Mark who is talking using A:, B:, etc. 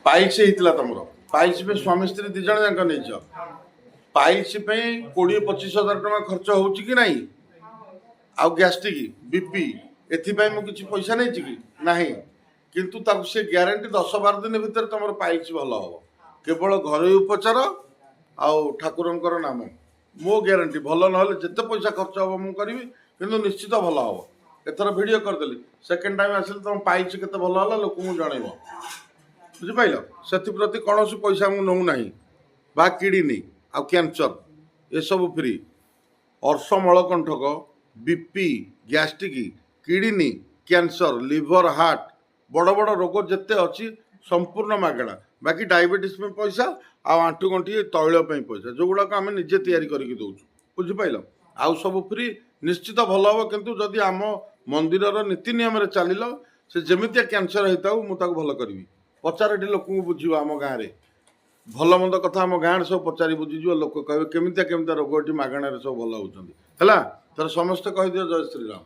A: Piles होता तुम piles पे स्वामी स्त्री दी जन जाक नहीं पाइल्स 20-25 हजार टका खर्च हो कि नहीं आउ गैस्ट्रिक बीपी एथपाई मुझे किसी पैसा नहीं कि नहीं किंतु से ग्यारंटी 10-12 दिन भितर तुम पाइल्स भल हम केवल घर उपचार आउ ठाकुर नाम मो ग्यारंटी भल ना जिते पैसा खर्च हम मुझे करी कि निश्चित भल हम एथर वीडियो करदेली सेकेंड टाइम आसिले तुम पाइल्स के भल है लोक जनइब बुझिपाल से कौन पैसा मुझे नौ ना बा किडनी आ कैंसर ये सब फ्री अर्श मलकंठक BP gastric kidney cancer liver heart बड़ बड़ रोग जिते अच्छी संपूर्ण मागेड़ा बाकी डायबिटीज में पैसा आंटू गंठी तैल पैसा जो गुड़ाक आम निजे तैयारी करके दौचु बुझिपाल आउ सब फ्री निश्चित भल हम किंतु जदि आम मंदिर नीति नियम चल से जमितिया कैंसर होता मुझे भल करी पचार लोक बुझ आम गाँव में भल मंद कथा आम गाँव सब पचारि बुझीज लोक कहे केमितिया रोग ये मागणार सब भल होती है तर समस्ते कहीदिव जय श्रीराम।